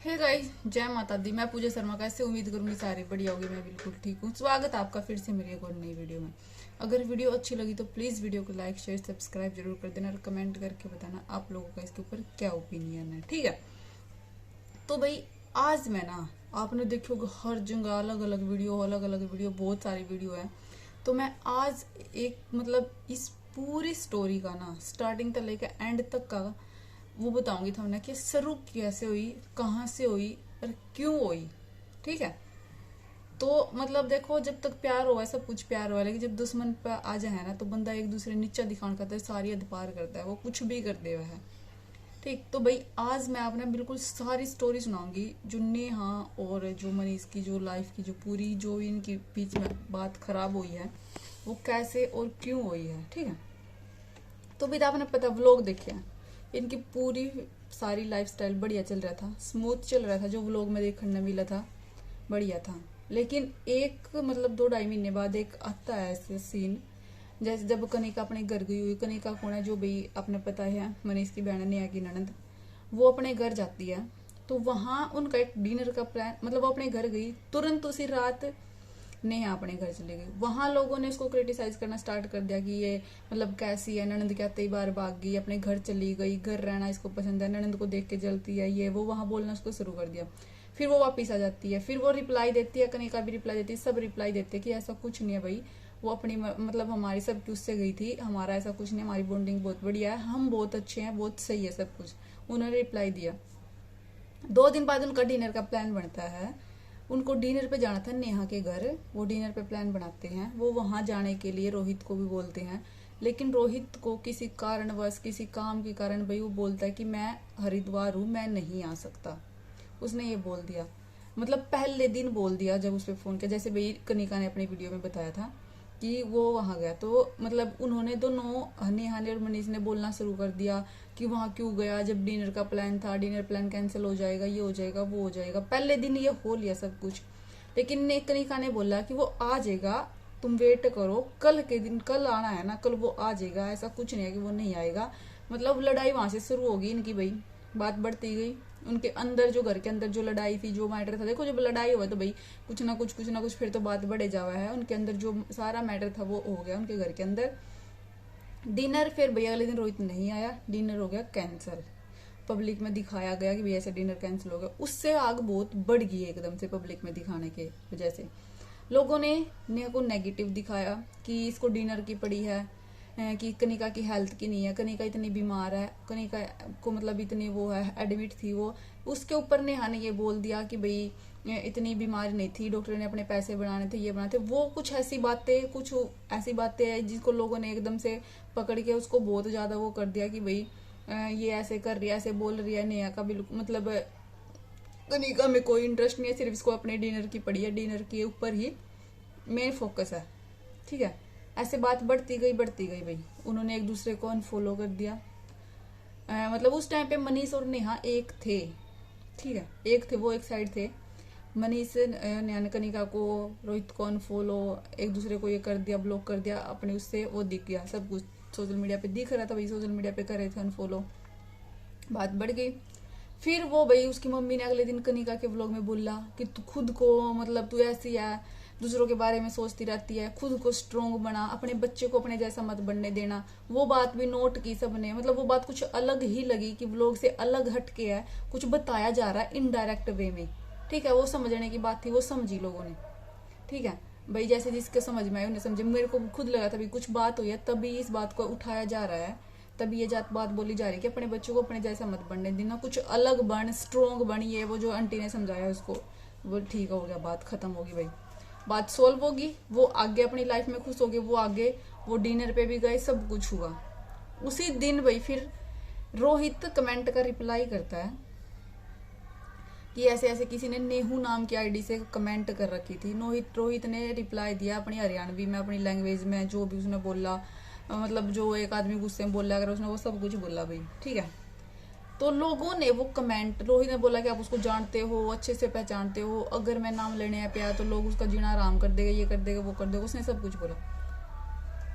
Hey guys, जय माता दी। मैं पूजा शर्मा। कैसे उम्मीद करूंगी सारे बढ़िया होगी। मैं बिल्कुल ठीक हूँ। स्वागत है आपका फिर से मेरी एक और नई वीडियो में। अगर वीडियो अच्छी लगी तो प्लीज वीडियो को लाइक शेयर सब्सक्राइब जरूर कर देना और कमेंट करके बताना आप लोगों का इसके ऊपर क्या ओपिनियन है। ठीक है, तो भाई आज मैं ना, आपने देखी होगी हर जगह अलग अलग वीडियो बहुत सारी वीडियो है। तो मैं आज एक इस पूरी स्टोरी का ना स्टार्टिंग से लेकर एंड तक का वो बताऊंगी तुमने कि शुरू कैसे हुई, कहाँ से हुई और क्यों हुई। ठीक है, तो देखो, जब तक प्यार हुआ है सब कुछ प्यार हुआ है, लेकिन जब दुश्मन पे आ जाए ना तो बंदा एक दूसरे नीचा दिखाने करता है, सारी हद पार करता है, वो कुछ भी कर दे है। ठीक, तो भाई आज मैं आपने बिल्कुल सारी स्टोरी सुनाऊंगी जो नेहा और जो मनीष की जो लाइफ की जो पूरी जो इनके बीच में बात खराब हुई है वो कैसे और क्यों हुई है। ठीक है, तो भी आपने पता व्लॉग देखे हैं, इनकी पूरी सारी लाइफस्टाइल बढ़िया चल रहा था, स्मूथ चल रहा था, जो व्लॉग में देखने में मिला था बढ़िया था। लेकिन एक 2-2.5 महीने बाद एक आता है ऐसे सीन, जैसे जब कनिका अपने घर गई हुई। कनिका कौन है, जो भाई आपने पता है मनीष की बहन नेहा की ननद, वो अपने घर जाती है। तो वहां उनका एक डिनर का प्लान, वो अपने घर गई, तुरंत उसी रात नेहा अपने घर चली गई। वहां लोगों ने इसको क्रिटिसाइज करना स्टार्ट कर दिया कि ये कैसी है ननद, क्या कई बार भाग गई, अपने घर चली गई, घर रहना इसको पसंद है, ननद को देख के जलती है, ये वो वहां बोलना उसको शुरू कर दिया। फिर वो वापिस आ जाती है, फिर वो रिप्लाई देती है, कनिका भी रिप्लाई देती है, सब रिप्लाई देते हैं कि ऐसा कुछ नहीं है भाई, वो अपनी हमारी सब कुछ से गई थी, हमारा ऐसा कुछ नहीं, हमारी बॉन्डिंग बहुत बढ़िया है, हम बहुत अच्छे हैं, बहुत सही है सब कुछ। उन्होंने रिप्लाई दिया। 2 दिन बाद उनका डिनर का प्लान बनता है। उनको डिनर पे जाना था नेहा के घर, वो डिनर पे प्लान बनाते हैं। वो वहां जाने के लिए रोहित को भी बोलते हैं, लेकिन रोहित को किसी कारणवश, किसी काम के कारण भाई वो बोलता है कि मैं हरिद्वार हूँ, मैं नहीं आ सकता। उसने ये बोल दिया, पहले दिन बोल दिया जब उस पर फोन किया, जैसे भाई कनिका ने अपनी वीडियो में बताया था कि वो वहां गया। तो उन्होंने दोनों, नेहा ने और मनीष ने बोलना शुरू कर दिया कि वहां क्यों गया, जब डिनर का प्लान था, डिनर प्लान कैंसिल हो जाएगा, ये हो जाएगा, वो हो जाएगा। पहले दिन ये हो लिया सब कुछ, लेकिन कनिका ने बोला कि वो आ जाएगा, तुम वेट करो, कल के दिन, कल आना है ना, कल वो आ जाएगा, ऐसा कुछ नहीं है कि वो नहीं आएगा। लड़ाई वहां से शुरू होगी इनकी भाई, बात बढ़ती गई उनके अंदर, जो घर के अंदर जो लड़ाई थी, जो मैटर था। देखो जब लड़ाई हुआ तो भाई कुछ ना कुछ फिर तो बात बढ़े जावा है। उनके अंदर जो सारा मैटर था वो हो गया उनके घर के अंदर। डिनर फिर भैया अगले दिन रोहित नहीं आया, डिनर हो गया कैंसिल। पब्लिक में दिखाया गया कि भैया ऐसे डिनर कैंसिल हो गया। उससे आग बहुत बढ़ गई एकदम से, पब्लिक में दिखाने के वजह से लोगों ने नेहा को नेगेटिव दिखाया कि इसको डिनर की पड़ी है, कि कनिका की हेल्थ की नहीं है, कनिका इतनी बीमार है, कनिका को इतनी वो है, एडमिट थी वो। उसके ऊपर नेहा ने ये बोल दिया कि भाई इतनी बीमारी नहीं थी, डॉक्टर ने अपने पैसे बनाने थे, ये बनाने थे, वो कुछ ऐसी बातें हैं जिसको लोगों ने एकदम से पकड़ के उसको बहुत ज्यादा वो कर दिया कि भाई ये ऐसे कर रही है, ऐसे बोल रही है। नेहा का बिल्कुल कनिका में कोई इंटरेस्ट नहीं है, सिर्फ इसको अपने डिनर की पड़ी है, डिनर के ऊपर ही मेन फोकस है। ठीक है, ऐसे बात बढ़ती गई भाई। उन्होंने एक दूसरे को अनफॉलो कर दिया। उस टाइम पे मनीष और नेहा एक थे। ठीक है, एक थे, वो एक साइड थे। मनीष नेहा ने कनिका को, रोहित को अनफॉलो, एक दूसरे को ये कर दिया, ब्लॉक कर दिया अपने, उससे वो दिख गया सब कुछ, सोशल मीडिया पे दिख रहा था भाई, सोशल मीडिया पे कर रहे थे अनफॉलो। बात बढ़ गई। फिर वो भाई उसकी मम्मी ने अगले दिन कनिका के व्लॉग में बोला कि तू खुद को तू ऐसी है, दूसरों के बारे में सोचती रहती है, खुद को स्ट्रोंग बना, अपने बच्चे को अपने जैसा मत बनने देना। वो बात भी नोट की सबने, वो बात कुछ अलग ही लगी कि व्लॉग से अलग हटके है, कुछ बताया जा रहा है इनडायरेक्ट वे में। ठीक है, वो समझने की बात थी, वो समझी लोगों ने। ठीक है भाई, जैसे जिसके समझ में आए उन्हें समझे। मेरे को खुद लगा था भाई कुछ बात हुई है, तभी इस बात को उठाया जा रहा है, तभी ये बात बोली जा रही है कि अपने बच्चों को अपने जैसा मत बनने देना, कुछ अलग बन, स्ट्रोंग बन। ये वो जो आंटी ने समझाया उसको, वो ठीक हो गया, बात खत्म होगी भाई, बात सोल्व होगी। वो आगे अपनी लाइफ में खुश होगी, वो आगे वो डिनर पे भी गए, सब कुछ हुआ। उसी दिन भाई फिर रोहित कमेंट का रिप्लाई करता है कि ऐसे ऐसे किसी ने नेहू नाम की आईडी से कमेंट कर रखी थी। रोहित ने रिप्लाई दिया अपनी हरियाणवी में, अपनी लैंग्वेज में, जो भी उसने बोला, जो एक आदमी गुस्से में बोला अगर उसने, वो सब कुछ बोला भाई। ठीक है, तो लोगों ने वो कमेंट, रोहित ने बोला कि आप उसको जानते हो, अच्छे से पहचानते हो, अगर मैं नाम लेने पे आया तो लोग उसका जीना आराम कर देगा, ये कर देगा, वो कर देगा, उसने सब कुछ बोला।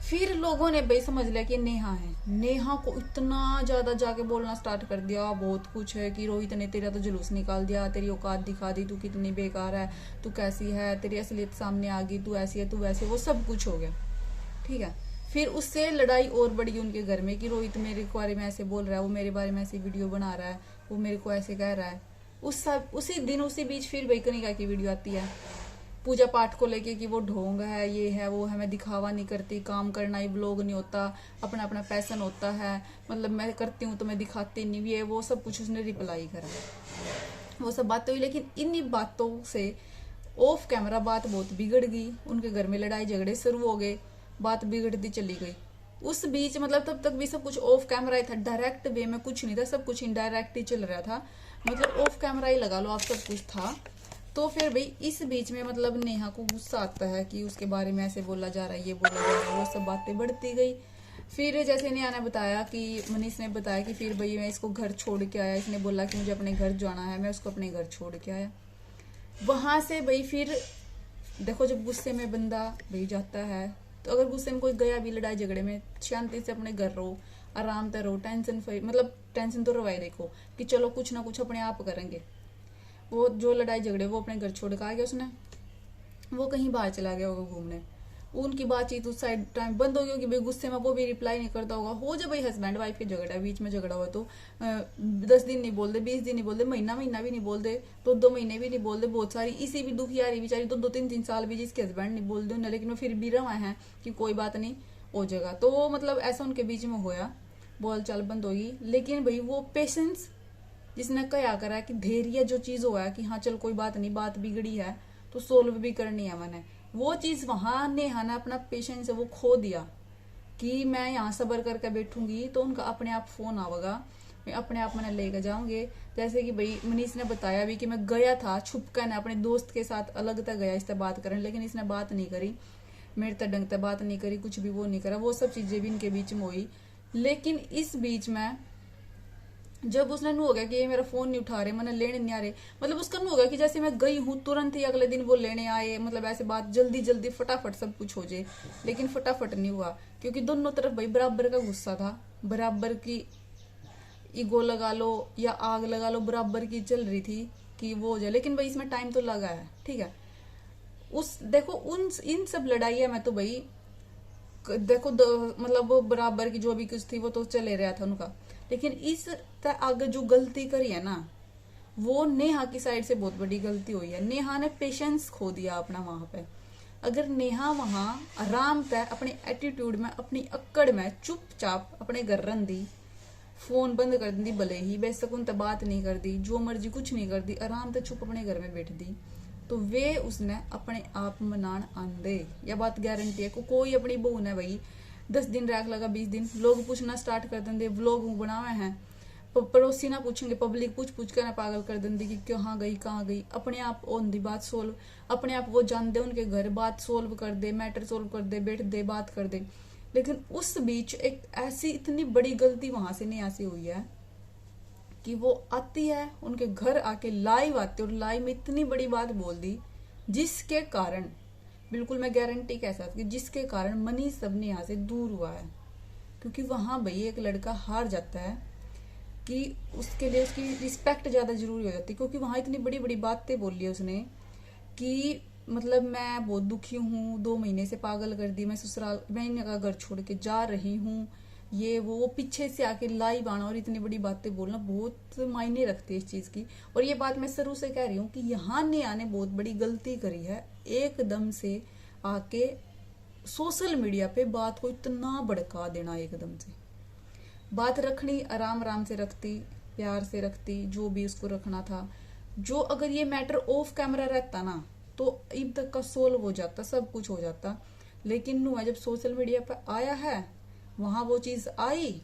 फिर लोगों ने भाई समझ लिया कि नेहा है। नेहा को इतना ज्यादा जाके बोलना स्टार्ट कर दिया, बहुत कुछ है कि रोहित ने तेरा तो जुलूस निकाल दिया, तेरी औकात दिखा दी, तू कितनी बेकार है, तू कैसी है, तेरी असलियत सामने आ गई, तू ऐसी है, तू वैसी, वो सब कुछ हो गया। ठीक है। फिर उससे लड़ाई और बढ़ गई उनके घर में कि रोहित मेरे बारे में ऐसे बोल रहा है, वो मेरे बारे में ऐसी वीडियो बना रहा है, वो मेरे को ऐसे कह रहा है। उसी दिन उसी बीच फिर भाई कनिका की वीडियो आती है पूजा पाठ को लेके कि वो ढोंग है, ये है, वो है, मैं दिखावा नहीं करती, काम करना ही व्लॉग नहीं होता, अपना अपना पैशन होता है, मतलब मैं करती हूँ तो मैं दिखाती नहीं भी है, वो सब कुछ उसने रिप्लाई करा, वो सब बातें हुई। लेकिन इन्हीं बातों से ऑफ कैमरा बात बहुत बिगड़ गई, उनके घर में लड़ाई झगड़े शुरू हो गए, बात बिगड़ती चली गई। उस बीच मतलब तब तक भी सब कुछ ऑफ कैमरा ही था, डायरेक्ट वे में कुछ नहीं था, सब कुछ इनडायरेक्ट ही चल रहा था, मतलब ऑफ कैमरा ही लगा लो आप, सब कुछ था। तो फिर भाई इस बीच में मतलब नेहा को गुस्सा आता है कि उसके बारे में ऐसे बोला जा रहा है, ये बोला जा रहा है, वो सब बातें बढ़ती गई। फिर जैसे नेहा ने बताया कि मनीष ने बताया कि फिर भाई मैं इसको घर छोड़ के आया, इसने बोला कि मुझे अपने घर जाना है, मैं उसको अपने घर छोड़ के आया। वहां से भाई फिर देखो जब गुस्से में बंदा भाई जाता है, तो अगर गुस्से में कोई गया भी लड़ाई झगड़े में, शांति से अपने घर रहो, आराम से रहो, टेंशन फ्री, मतलब टेंशन तो रवाई देखो कि चलो कुछ ना कुछ अपने आप करेंगे। वो जो लड़ाई झगड़े वो अपने घर छोड़ के आ गया उसने, वो कहीं बाहर चला गया होगा घूमने, उनकी बातचीत उस साइड टाइम बंद हो गई होगी, भाई गुस्से में वो भी रिप्लाई नहीं करता होगा। हो जब भाई हस्बैंड वाइफ के झगड़ा बीच में झगड़ा हुआ तो 10 दिन नहीं बोलते, 20 दिन नहीं बोलते, महीना महीना भी नहीं बोलते, तो 2 महीने भी नहीं बोलते, बहुत सारी इसी भी दुखियारी बेचारी तो 2-3 साल भी जिसके हस्बैंड नहीं बोलते उन्हें, लेकिन वो फिर भी रवा है कि कोई बात नहीं हो जाएगा। तो मतलब ऐसा उनके बीच में होया, बोल चाल बंद होगी। लेकिन भाई वो पेशेंस जिसने क्या करा कि धैर्य जो चीज हुआ है कि हाँ चल कोई बात नहीं, बात बिगड़ी है तो सोल्व भी करनी है मैंने, वो चीज वहां नेहा ने अपना पेशेंस है वो खो दिया कि मैं यहाँ सबर करके बैठूंगी तो उनका अपने आप फोन आवेगा, मैं अपने आप मैंने लेकर जाऊंगे। जैसे कि भाई मनीष ने बताया भी कि मैं गया था छुप कर अपने दोस्त के साथ अलग तक गया इससे बात करने, लेकिन इसने बात नहीं करी, मेरे तक ढंग तक बात नहीं करी, कुछ भी वो नहीं करा, वो सब चीजें भी इनके बीच में हुई। लेकिन इस बीच में जब उसने नु हो गया कि ये मेरा फोन नहीं उठा रहे, मैंने लेने नहीं आ रहे, मतलब उसका नु हो गया कि जैसे मैं गई हूँ तुरंत ही अगले दिन वो लेने आए, मतलब ऐसे बात जल्दी जल्दी फटाफट सब कुछ हो जाए। लेकिन फटाफट नहीं हुआ क्योंकि दोनों तरफ भाई बराबर का गुस्सा था, बराबर की ईगो लगा लो या आग लगा लो, बराबर की चल रही थी कि वो हो जाए। लेकिन भाई इसमें टाइम तो लगा है, ठीक है। उस देखो उन इन सब लड़ाई में तो भाई देखो मतलब वो बराबर की जो भी कुछ थी वो तो चले रहा था उनका। लेकिन इस आगे जो गलती करी है ना, वो नेहा की साइड से बहुत बड़ी गलती हुई है। नेहा ने पेशेंस खो दिया अपना वहां पे। अगर नेहा वहां आराम से अपने एटीट्यूड में, अपनी अक्कड़ में चुपचाप अपने घर रन दी, फोन बंद कर दी, भले ही बेसकुन तो बात नहीं कर दी, जो मर्जी कुछ नहीं कर दी, आराम से चुप अपने घर में बैठ दी, तो वे उसने अपने आप मनान आंदे, यह बात गारंटी है। कोई अपनी बहू ने भाई 10 दिन रख लगा, 20 दिन लोग पूछना स्टार्ट कर देंगे, व्लॉग बनावे हैं, पड़ोसी ना पूछेंगे, पब्लिक पूछ कर ना पागल कर देंगे कि कहाँ गई कहाँ गई। अपने आप ओन दी बात सोल्व, अपने आप वो जान दे उनके घर, बात सोल्व कर दे, मैटर सोल्व कर दे, बैठ दे, बात कर दे। लेकिन उस बीच एक ऐसी इतनी बड़ी गलती वहां से नहीं ऐसी हुई है कि वो आती है उनके घर आके लाइव आती है और लाइव में इतनी बड़ी बात बोल दी जिसके कारण, बिल्कुल मैं गारंटी कह सकती हूँ, जिसके कारण मनीष सबने यहाँ से दूर हुआ है। क्योंकि वहां भाई एक लड़का हार जाता है कि उसके लिए उसकी रिस्पेक्ट ज्यादा जरूरी हो जाती है, क्योंकि वहां इतनी बड़ी बड़ी बातें बोली है उसने कि मतलब मैं बहुत दुखी हूँ, 2 महीने से पागल कर दी, मैं ससुराल, मैं इनका घर छोड़ के जा रही हूँ, ये वो पीछे से आके लाइव आना और इतनी बड़ी बातें बोलना बहुत मायने रखती है इस चीज की। और ये बात मैं शुरू से कह रही हूँ कि यहाँ ने आने बहुत बड़ी गलती करी है, एकदम से आके सोशल मीडिया पे बात को इतना भड़का देना, एकदम से बात रखनी आराम आराम से रखती, प्यार से रखती, जो भी उसको रखना था। जो अगर ये मैटर ऑफ कैमरा रहता ना तो अब तक का सोल्व हो जाता, सब कुछ हो जाता। लेकिन नुआ जब सोशल मीडिया पर आया है, वहां वो चीज आई,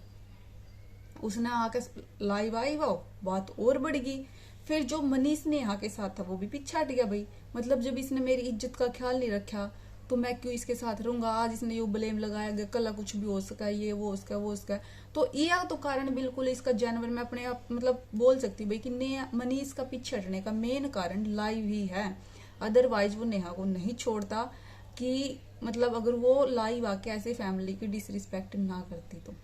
उसने आके लाइव आई, वो बात और बढ़ गई। फिर जो मनीष ने यहाँ के साथ था वो भी पीछे हट गया भाई, मतलब जब इसने मेरी इज्जत का ख्याल नहीं रखा तो मैं क्यों इसके साथ रहूंगा। आज इसने ये ब्लेम लगाया गया, कल कुछ भी हो सका, ये वो उसका वो उसका। तो यह तो कारण बिल्कुल इसका जानवर में अपने आप मतलब बोल सकती हूँ भाई कि मनीष का पीछे हटने का मेन कारण लाइव ही है। अदरवाइज वो नेहा को नहीं छोड़ता, कि मतलब अगर वो लाइव आके ऐसे फैमिली की डिसरिस्पेक्ट ना करती तो।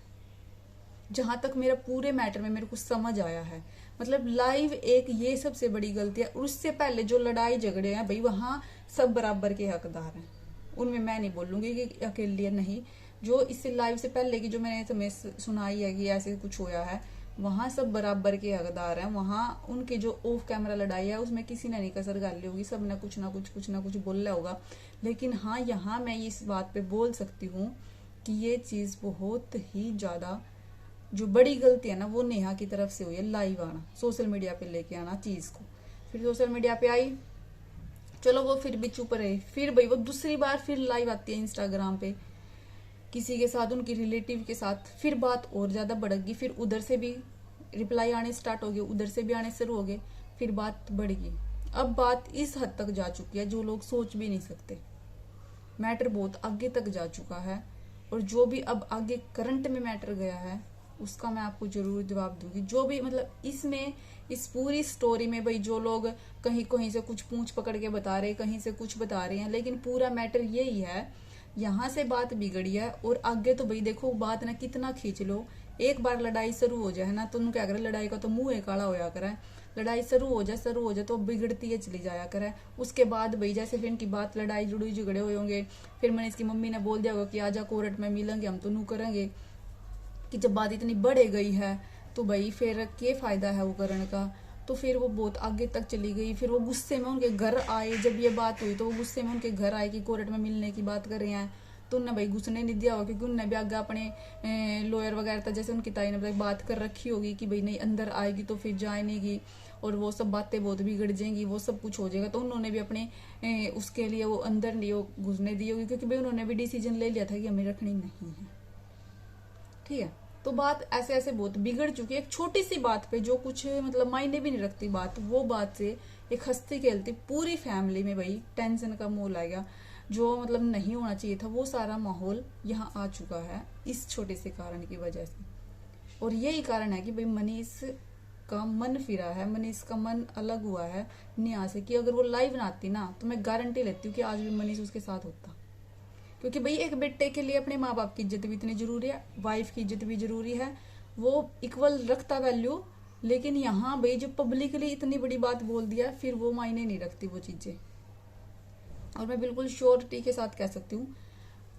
जहां तक मेरा पूरे मैटर में मेरे को समझ आया है, मतलब लाइव एक ये सबसे बड़ी गलती है। उससे पहले जो लड़ाई झगड़े हैं भाई, वहां सब बराबर के हकदार हैं, उनमें मैं नहीं बोलूंगी कि अकेले नहीं। जो इससे लाइव से पहले की जो मैंने तुम्हें सुनाई है कि ऐसे कुछ होया है, वहां सब बराबर के हकदार हैं। वहां उनके जो ऑफ कैमरा लड़ाई है उसमें किसी ने नहीं कसर गाली होगी, सब ने कुछ ना कुछ बोला होगा। लेकिन हाँ, यहाँ मैं इस बात पे बोल सकती हूँ कि ये चीज बहुत ही ज्यादा जो बड़ी गलती है ना, वो नेहा की तरफ से हुई है। लाइव आना, सोशल मीडिया पे लेके आना चीज को। फिर सोशल मीडिया पे आई, चलो वो फिर भी चुप रहे। फिर भाई वो दूसरी बार फिर लाइव आती है इंस्टाग्राम पे किसी के साथ, उनकी रिलेटिव के साथ। फिर बात और ज्यादा भड़क गई, फिर उधर से भी रिप्लाई आने स्टार्ट हो गए, उधर से भी आने शुरू हो गए, फिर बात बढ़ गई। अब बात इस हद तक जा चुकी है जो लोग सोच भी नहीं सकते। मैटर बहुत आगे तक जा चुका है, और जो भी अब आगे करंट में मैटर गया है उसका मैं आपको जरूर जवाब दूंगी। जो भी मतलब इसमें इस पूरी स्टोरी में भाई जो लोग कहीं कहीं से कुछ पूंछ पकड़ के बता रहे, कहीं से कुछ बता रहे हैं, लेकिन पूरा मैटर यही है। यहाँ से बात बिगड़ी है और आगे तो भाई देखो बात ना कितना खींच लो, एक बार लड़ाई शुरू हो जाए ना तो उन्होंने क्या करे, लड़ाई का तो मुंह काला होया करे। लड़ाई शुरू हो जाए तो बिगड़ती है चली जाया करे। उसके बाद भाई जैसे फिर इनकी बात लड़ाई जुड़ी झगड़े हुए होंगे, फिर मैंने इसकी मम्मी ने बोल दिया होगा कि आजा कोर्ट में मिलेंगे हम, तो नू करेंगे। कि जब बात इतनी बढ़ गई है तो भाई फिर क्या फायदा है वो करने का। तो फिर वो बहुत आगे तक चली गई। फिर वो गुस्से में उनके घर आए, जब ये बात हुई तो वो गुस्से में उनके घर आए कि कोर्ट में मिलने की बात कर रहे हैं। तो उनने भाई घुसने नहीं दिया होगा, क्योंकि उनने भी आगे अपने लॉयर वगैरह था, जैसे उनकी ताई ने बात कर रखी होगी कि भाई नहीं अंदर आएगी तो फिर जाएगी और वो सब बातें बहुत बिगड़ जाएंगी, वो सब कुछ हो जाएगा। तो उन्होंने भी अपने उसके लिए वो अंदर नहीं वो घुसने दी होगी, क्योंकि भाई उन्होंने भी डिसीजन ले लिया था कि हमें रखनी नहीं है। ठीक है, तो बात ऐसे ऐसे बहुत बिगड़ चुकी है। एक छोटी सी बात पे जो कुछ मतलब मायने भी नहीं रखती बात, वो बात से एक हंसती खेलती पूरी फैमिली में भाई टेंशन का माहौल आ गया। जो मतलब नहीं होना चाहिए था वो सारा माहौल यहाँ आ चुका है इस छोटे से कारण की वजह से। और यही कारण है कि भाई मनीष का मन फिरा है, मनीष का मन अलग हुआ है नेहा से। कि अगर वो लाइव ना आती ना तो मैं गारंटी लेती हूँ कि आज भी मनीष उसके साथ होता। क्योंकि भाई एक बेटे के लिए अपने माँ बाप की इज्जत भी इतनी जरूरी है, वाइफ की इज्जत भी जरूरी है, वो इक्वल रखता वैल्यू। लेकिन यहाँ भाई जो पब्लिकली इतनी बड़ी बात बोल दिया फिर वो मायने नहीं रखती वो चीजें। और मैं बिल्कुल श्योरिटी के साथ कह सकती हूँ।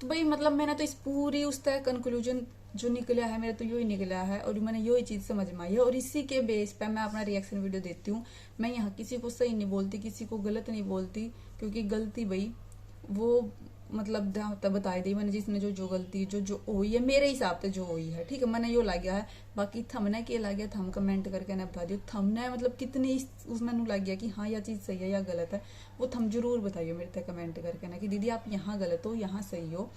तो भाई मतलब मैंने तो इस पूरी उस तक कंक्लूजन जो निकला है मेरा तो यही निकला है, और मैंने यही चीज समझ में आई है, और इसी के बेस पे मैं अपना रिएक्शन वीडियो देती हूँ। मैं यहाँ किसी को सही नहीं बोलती, किसी को गलत नहीं बोलती, क्योंकि गलती भाई वो मतलब बता दी मैंने, जिसने जो गलती जो हुई है मेरे हिसाब से जो हुई है। ठीक है, मैंने यो ला गया है। बाकी थमने के ला गया, थम कमेंट करके ना बता दियो थमने मतलब कितनी उसमें नू लग गया कि हाँ यह चीज सही है या गलत है, वो थम जरूर बताइयो मेरे तक कमेंट करके ना कि दीदी आप यहाँ गलत हो यहाँ सही हो।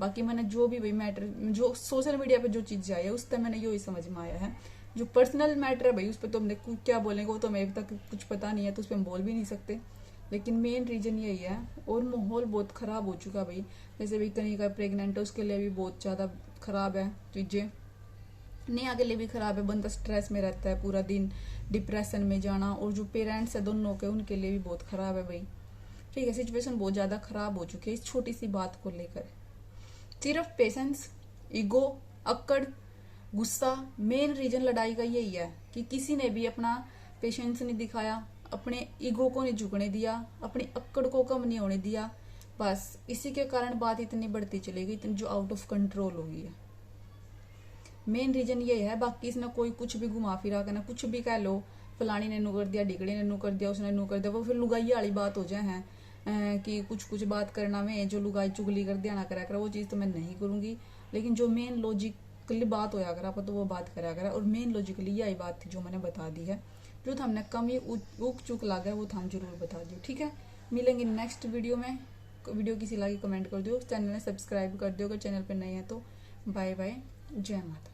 बाकी मैंने जो भी भाई मैटर जो सोशल मीडिया पे जो चीज आई है उस तक मैंने यही समझ में आया है। जो पर्सनल मैटर है भाई उस पर तो हमने क्या बोलेंगे, वो तो मेरे तक कुछ पता नहीं है, तो उस पर हम बोल भी नहीं सकते। लेकिन मेन रीजन यही है। और माहौल बहुत खराब हो चुका भाई, जैसे भाई कनिका प्रेग्नेंट है उसके लिए भी बहुत ज्यादा खराब है चीजें, नेहा के लिए भी खराब है। बंदा स्ट्रेस में रहता है पूरा दिन, डिप्रेशन में जाना, और जो पेरेंट्स है दोनों के उनके लिए भी बहुत खराब है भाई। ठीक है, सिचुएशन बहुत ज्यादा खराब हो चुकी है इस छोटी सी बात को लेकर। सिर्फ पेशेंस, ईगो, अक्कड़, गुस्सा, मेन रीजन लड़ाई का यही है कि किसी ने भी अपना पेशेंस नहीं दिखाया, अपने ईगो को नहीं झुकने दिया, अपनी अक्कड़ को कम नहीं होने दिया। बस इसी के कारण बात इतनी बढ़ती चली गई, इतनी जो आउट ऑफ कंट्रोल हो गई है। मेन रीजन ये है। बाकी इसने कोई कुछ भी घुमा फिरा कर ना कुछ भी कह लो, फलानी ने नू कर दिया, डिगड़ी ने नू कर दिया, उसने नू कर दिया, वो फिर लुगाई वाली बात हो जाए है कि कुछ बात करना में जो लुगाई चुगली कर दिया ना करा कर, वो चीज तो मैं नहीं करूंगी। लेकिन जो मेन लॉजिकली बात होया करा तो वो बात करा करा। और मेन लॉजिकली यही बात थी जो मैंने बता दी है। जो हमने कमी उक चुक लगा है वो हम जरूर बता दियो। ठीक है, मिलेंगे नेक्स्ट वीडियो में। वीडियो किसी लगी कमेंट कर दियो, चैनल ने सब्सक्राइब कर दियो अगर चैनल पे नए हैं तो। बाय बाय, जय माता।